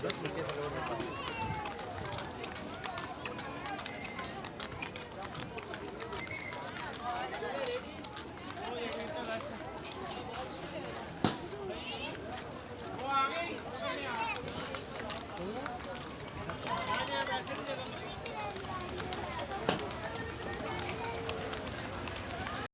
बस नीचे से लोड होता है। वो आ गई